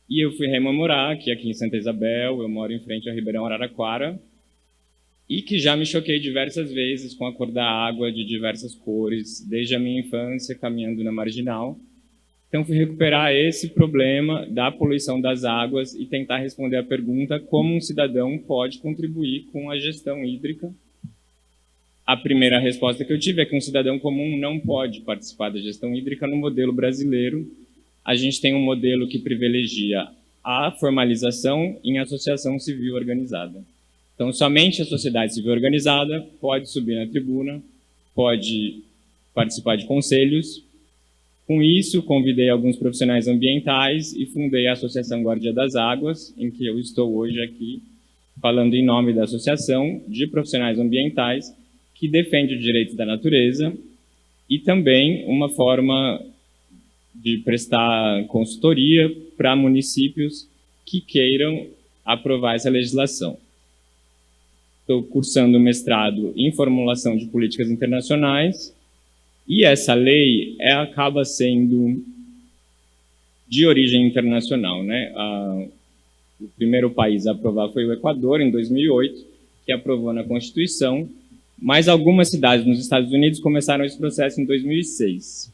e eu fui rememorar que aqui em Santa Isabel, eu moro em frente ao Ribeirão Araraquara, e que já me choquei diversas vezes com a cor da água de diversas cores, desde a minha infância, caminhando na Marginal. Então, fui recuperar esse problema da poluição das águas e tentar responder a pergunta como um cidadão pode contribuir com a gestão hídrica. A primeira resposta que eu tive é que um cidadão comum não pode participar da gestão hídrica no modelo brasileiro. A gente tem um modelo que privilegia a formalização em associação civil organizada. Então, somente a sociedade civil organizada pode subir na tribuna, pode participar de conselhos. Com isso, convidei alguns profissionais ambientais e fundei a Associação Guardiã das Águas, em que eu estou hoje aqui, falando em nome da Associação de Profissionais Ambientais, que defende os direitos da natureza e também uma forma de prestar consultoria para municípios que queiram aprovar essa legislação. Estou cursando mestrado em formulação de políticas internacionais e essa lei acaba sendo de origem internacional, né? O primeiro país a aprovar foi o Equador, em 2008, que aprovou na Constituição, mas algumas cidades nos Estados Unidos começaram esse processo em 2006.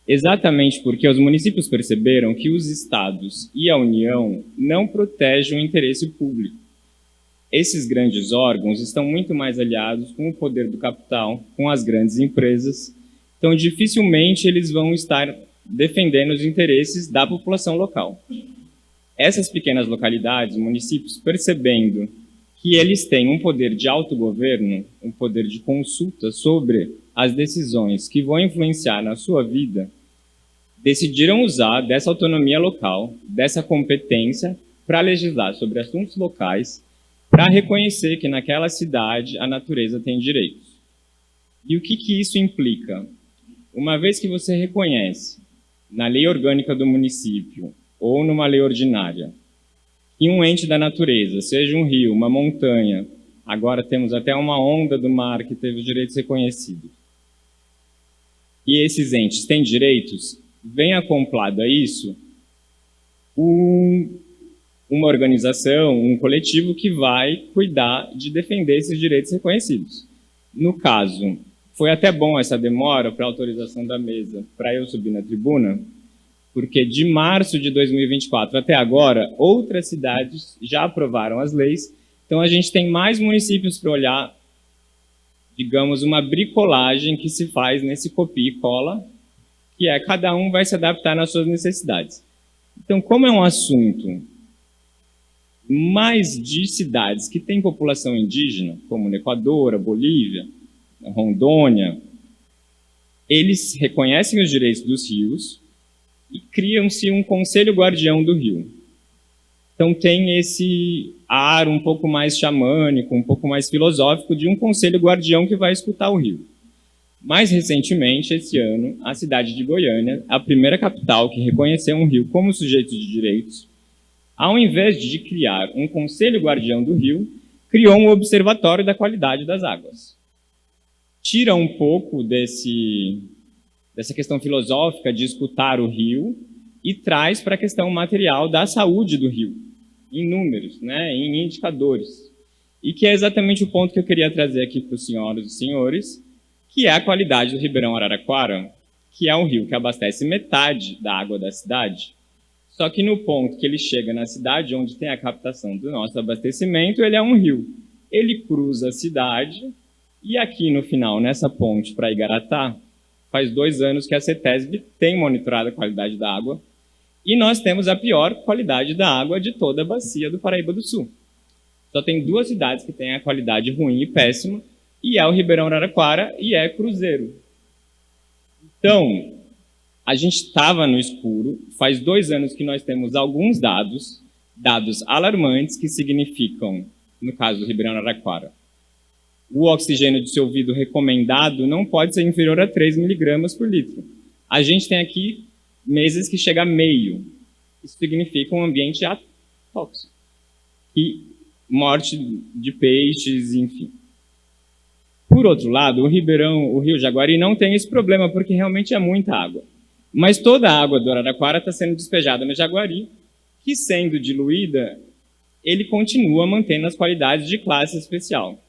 Exatamente porque os municípios perceberam que os estados e a União não protegem o interesse público. Esses grandes órgãos estão muito mais aliados com o poder do capital, com as grandes empresas, então dificilmente eles vão estar defendendo os interesses da população local. Essas pequenas localidades, municípios, percebendo que eles têm um poder de autogoverno, um poder de consulta sobre as decisões que vão influenciar na sua vida, decidiram usar dessa autonomia local, dessa competência, para legislar sobre assuntos locais, para reconhecer que naquela cidade a natureza tem direitos. E o que isso implica? Uma vez que você reconhece na lei orgânica do município ou numa lei ordinária que um ente da natureza, seja um rio, uma montanha, agora temos até uma onda do mar que teve os direitos reconhecidos, e esses entes têm direitos, vem acoplado a isso uma organização, um coletivo que vai cuidar de defender esses direitos reconhecidos. No caso, foi até bom essa demora para a autorização da mesa, para eu subir na tribuna, porque de março de 2024 até agora, outras cidades já aprovaram as leis, então a gente tem mais municípios para olhar, digamos, uma bricolagem que se faz nesse copia e cola, que é cada um vai se adaptar nas suas necessidades. Então, como é um assunto mais de cidades que têm população indígena, como no Equador, a Bolívia, a Rondônia, eles reconhecem os direitos dos rios e criam-se um conselho guardião do rio. Então tem esse ar um pouco mais xamânico, um pouco mais filosófico de um conselho guardião que vai escutar o rio. Mais recentemente, esse ano, a cidade de Goiânia, a primeira capital que reconheceu um rio como sujeito de direitos, ao invés de criar um conselho guardião do rio, criou um observatório da qualidade das águas. Tira um pouco dessa questão filosófica de escutar o rio e traz para a questão material da saúde do rio, em números, né, em indicadores. E que é exatamente o ponto que eu queria trazer aqui para os senhoras e senhores, que é a qualidade do Ribeirão Araraquara, que é um rio que abastece metade da água da cidade. Só que no ponto que ele chega na cidade, onde tem a captação do nosso abastecimento, ele é um rio. Ele cruza a cidade e aqui no final, nessa ponte para Igaratá, faz 2 anos que a CETESB tem monitorado a qualidade da água e nós temos a pior qualidade da água de toda a bacia do Paraíba do Sul. Só tem 2 cidades que têm a qualidade ruim e péssima, e é o Ribeirão Araraquara e é Cruzeiro. Então, a gente estava no escuro, faz 2 anos que nós temos alguns dados alarmantes que significam, no caso do Ribeirão Araraquara, o oxigênio de seu ouvido recomendado não pode ser inferior a 3 miligramas por litro. A gente tem aqui meses que chega a meio. Isso significa um ambiente tóxico. E morte de peixes, enfim. Por outro lado, o Rio Jaguari não tem esse problema, porque realmente é muita água. Mas toda a água do Araraquara está sendo despejada no Jaguari, que sendo diluída, ele continua mantendo as qualidades de classe especial.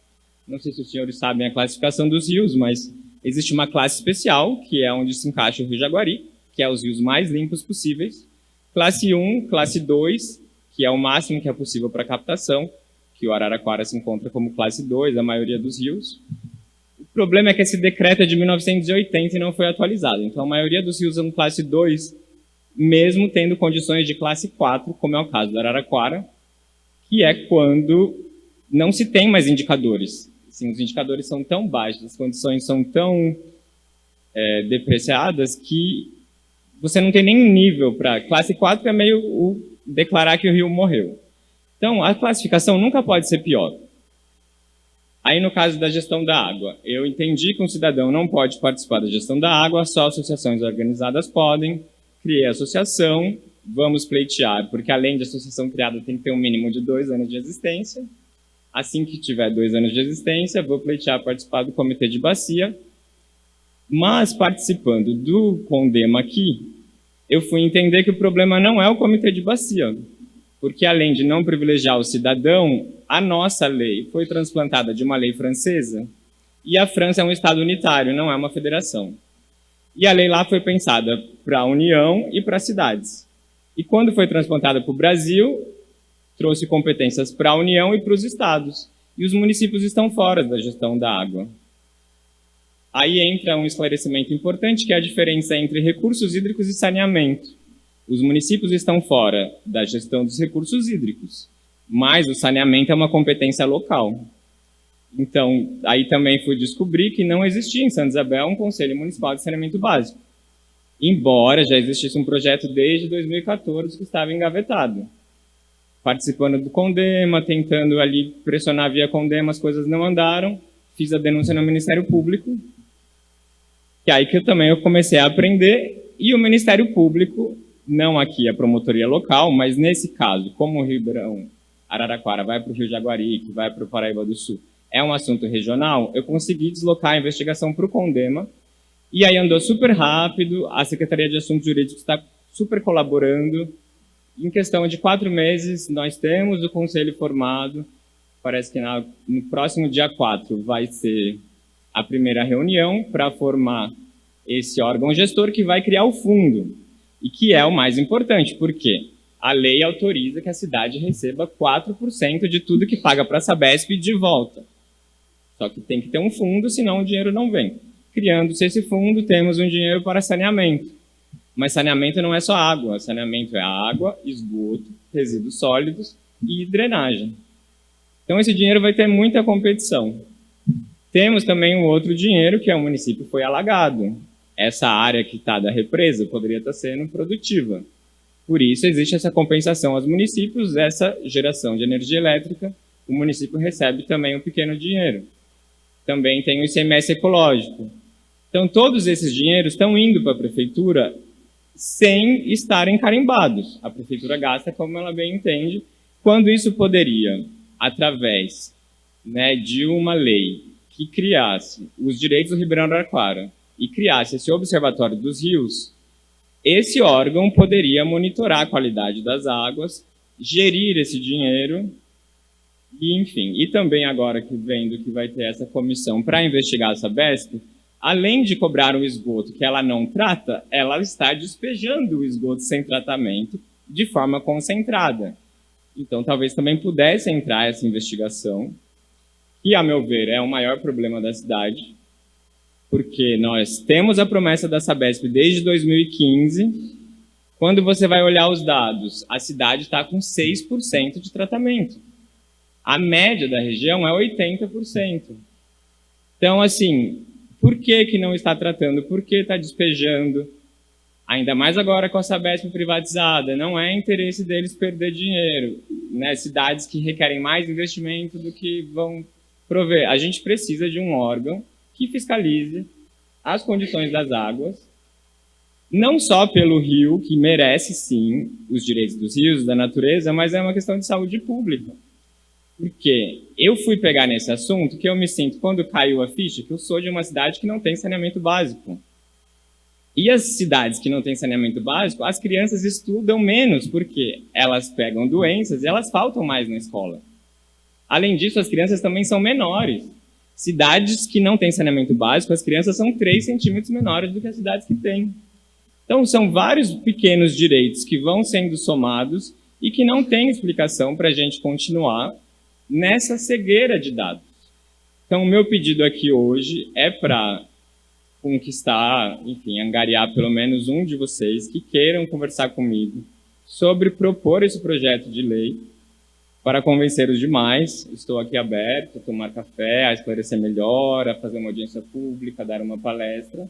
Não sei se os senhores sabem a classificação dos rios, mas existe uma classe especial, que é onde se encaixa o Rio Jaguari, que é os rios mais limpos possíveis. Classe 1, classe 2, que é o máximo que é possível para captação, que o Araraquara se encontra como classe 2, a maioria dos rios. O problema é que esse decreto é de 1980 e não foi atualizado. Então, a maioria dos rios são classe 2, mesmo tendo condições de classe 4, como é o caso do Araraquara, que é quando não se tem mais indicadores. Assim, os indicadores são tão baixos, as condições são tão depreciadas que você não tem nenhum nível para... Classe 4 é meio declarar que o rio morreu. Então, a classificação nunca pode ser pior. Aí, no caso da gestão da água, eu entendi que um cidadão não pode participar da gestão da água, só associações organizadas podem, criei a associação, vamos pleitear, porque além de associação criada tem que ter um mínimo de 2 anos de existência, Assim que tiver 2 anos de existência, vou pleitear participar do comitê de bacia, mas participando do CONDEMA aqui, eu fui entender que o problema não é o comitê de bacia, porque além de não privilegiar o cidadão, a nossa lei foi transplantada de uma lei francesa, e a França é um estado unitário, não é uma federação. E a lei lá foi pensada para a União e para as cidades. E quando foi transplantada para o Brasil, trouxe competências para a União e para os estados. E os municípios estão fora da gestão da água. Aí entra um esclarecimento importante, que é a diferença entre recursos hídricos e saneamento. Os municípios estão fora da gestão dos recursos hídricos, mas o saneamento é uma competência local. Então, aí também fui descobrir que não existia em Santa Isabel um Conselho Municipal de Saneamento Básico, embora já existisse um projeto desde 2014 que estava engavetado. Participando do CONDEMA, tentando ali pressionar via CONDEMA, as coisas não andaram, fiz a denúncia no Ministério Público, que é aí que eu comecei a aprender, e o Ministério Público, não aqui a promotoria local, mas nesse caso, como o Ribeirão Araraquara vai para o Rio Jaguaribe, vai para o Paraíba do Sul, é um assunto regional, eu consegui deslocar a investigação para o CONDEMA, e aí andou super rápido, a Secretaria de Assuntos Jurídicos está super colaborando. Em questão de 4 meses, nós temos o conselho formado, parece que no próximo dia 4 vai ser a primeira reunião para formar esse órgão gestor que vai criar o fundo, e que é o mais importante, porque a lei autoriza que a cidade receba 4% de tudo que paga para a Sabesp de volta. Só que tem que ter um fundo, senão o dinheiro não vem. Criando-se esse fundo, temos um dinheiro para saneamento. Mas saneamento não é só água. Saneamento é água, esgoto, resíduos sólidos e drenagem. Então esse dinheiro vai ter muita competição. Temos também um outro dinheiro, que é o município foi alagado. Essa área que está da represa poderia estar sendo produtiva. Por isso existe essa compensação aos municípios, essa geração de energia elétrica, o município recebe também um pequeno dinheiro. Também tem o ICMS ecológico. Então, todos esses dinheiros estão indo para a prefeitura sem estarem carimbados. A prefeitura gasta como ela bem entende, quando isso poderia, através de uma lei que criasse os direitos do Ribeirão Araraquara e criasse esse observatório dos rios, esse órgão poderia monitorar a qualidade das águas, gerir esse dinheiro. E, enfim, e também agora que vendo que vai ter essa comissão para investigar a Sabesp, além de cobrar um esgoto que ela não trata, ela está despejando o esgoto sem tratamento de forma concentrada. Então, talvez também pudesse entrar essa investigação, que, a meu ver, é o maior problema da cidade, porque nós temos a promessa da Sabesp desde 2015. Quando você vai olhar os dados, a cidade está com 6% de tratamento. A média da região é 80%. Então, assim, por que não está tratando? Por que está despejando? Ainda mais agora com a Sabesp privatizada. Não é interesse deles perder dinheiro. Cidades que requerem mais investimento do que vão prover. A gente precisa de um órgão que fiscalize as condições das águas, não só pelo rio, que merece, sim, os direitos dos rios, da natureza, mas é uma questão de saúde pública. Porque eu fui pegar nesse assunto que eu me sinto, quando caiu a ficha, que eu sou de uma cidade que não tem saneamento básico. E as cidades que não têm saneamento básico, as crianças estudam menos, porque elas pegam doenças e elas faltam mais na escola. Além disso, as crianças também são menores. Cidades que não têm saneamento básico, as crianças são 3 centímetros menores do que as cidades que têm. Então, são vários pequenos direitos que vão sendo somados e que não tem explicação para a gente continuar nessa cegueira de dados. Então, o meu pedido aqui hoje é para conquistar, enfim, angariar pelo menos um de vocês que queiram conversar comigo sobre propor esse projeto de lei para convencer os demais. Estou aqui aberto a tomar café, a esclarecer melhor, a fazer uma audiência pública, a dar uma palestra,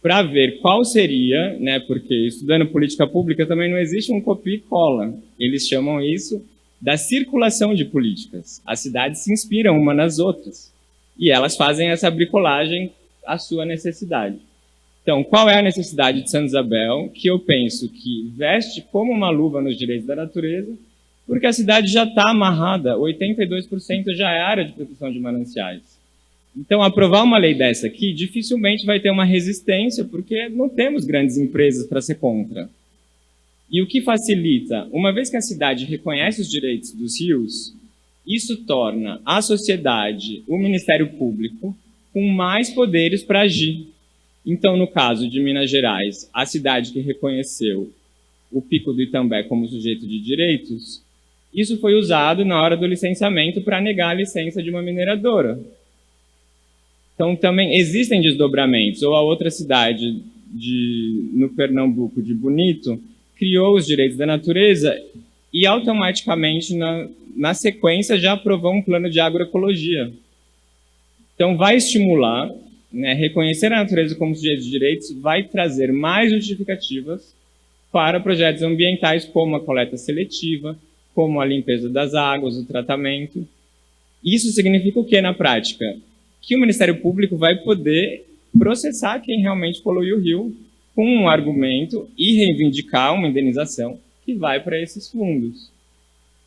para ver qual seria, porque estudando política pública também não existe um copia e cola. Eles chamam isso da circulação de políticas. As cidades se inspiram uma nas outras e elas fazem essa bricolagem à sua necessidade. Então, qual é a necessidade de Santa Isabel, que eu penso que veste como uma luva nos direitos da natureza Porque a cidade já está amarrada, 82% já é área de proteção de mananciais. Então, aprovar uma lei dessa aqui dificilmente vai ter uma resistência, porque não temos grandes empresas para ser contra. E o que facilita? Uma vez que a cidade reconhece os direitos dos rios, isso torna a sociedade, o Ministério Público, com mais poderes para agir. Então, no caso de Minas Gerais, a cidade que reconheceu o Pico do Itambé como sujeito de direitos, isso foi usado na hora do licenciamento para negar a licença de uma mineradora. Então, também existem desdobramentos. Ou a outra cidade no Pernambuco, de Bonito, criou os direitos da natureza e automaticamente, na sequência, já aprovou um plano de agroecologia. Então, vai estimular, né, reconhecer a natureza como sujeito de direitos, vai trazer mais justificativas para projetos ambientais, como a coleta seletiva, como a limpeza das águas, o tratamento. Isso significa o que na prática? Que o Ministério Público vai poder processar quem realmente poluiu o rio com um argumento e reivindicar uma indenização que vai para esses fundos.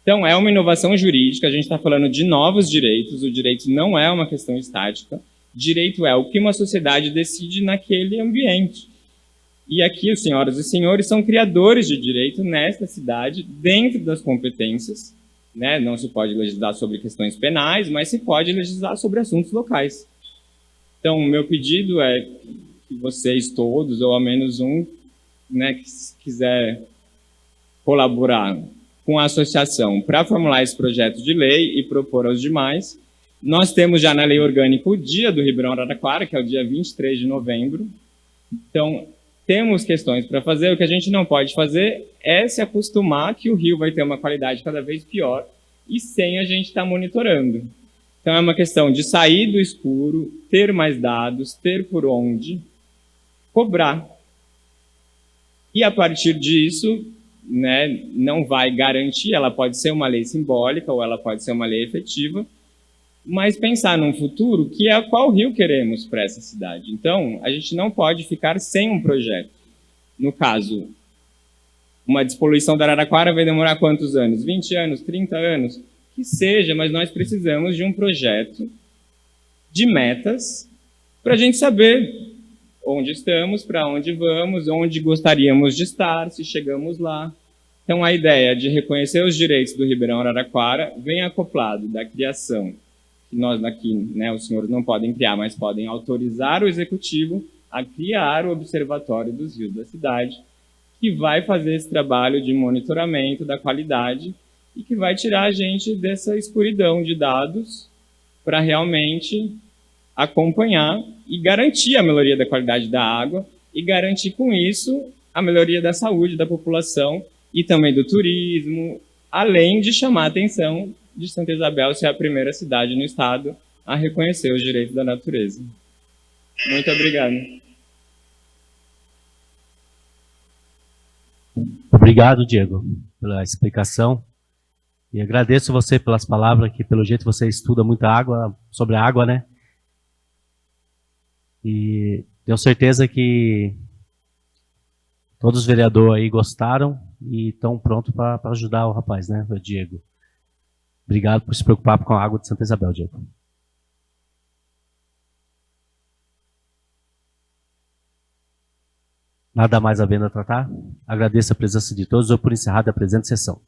Então, é uma inovação jurídica, a gente está falando de novos direitos, o direito não é uma questão estática, direito é o que uma sociedade decide naquele ambiente. E aqui, os senhoras e senhores são criadores de direito nesta cidade, dentro das competências, né? Não se pode legislar sobre questões penais, mas se pode legislar sobre assuntos locais. Então, o meu pedido é que vocês todos, ou ao menos um, né, que quiser colaborar com a associação para formular esse projeto de lei e propor aos demais. Nós temos já na lei orgânica o dia do Ribeirão Araraquara, que é o dia 23 de novembro. Então, temos questões para fazer. O que a gente não pode fazer é se acostumar que o rio vai ter uma qualidade cada vez pior e sem a gente estar monitorando. Então, é uma questão de sair do escuro, ter mais dados, ter por onde cobrar. E, a partir disso, né, não vai garantir, ela pode ser uma lei simbólica ou ela pode ser uma lei efetiva, mas pensar num futuro que é qual rio queremos para essa cidade. Então, a gente não pode ficar sem um projeto. No caso, uma despoluição da Araraquara vai demorar quantos anos? 20 anos, 30 anos? Que seja, mas nós precisamos de um projeto de metas para a gente saber onde estamos, para onde vamos, onde gostaríamos de estar, se chegamos lá. Então, a ideia de reconhecer os direitos do Ribeirão Araraquara vem acoplado da criação, que nós aqui, né, os senhores não podem criar, mas podem autorizar o executivo a criar o Observatório dos Rios da cidade, que vai fazer esse trabalho de monitoramento da qualidade e que vai tirar a gente dessa escuridão de dados para realmente acompanhar e garantir a melhoria da qualidade da água e garantir com isso a melhoria da saúde da população e também do turismo, além de chamar a atenção de Santa Isabel ser a primeira cidade no estado a reconhecer os direitos da natureza. Muito obrigado. Obrigado, Diego, pela explicação. E agradeço você pelas palavras, que pelo jeito você estuda muita água, sobre a água, né? E tenho certeza que todos os vereadores aí gostaram e estão prontos para ajudar o rapaz, né, o Diego. Obrigado por se preocupar com a água de Santa Isabel, Diego. Nada mais havendo a tratar? Agradeço a presença de todos. Dou por encerrada a presente sessão.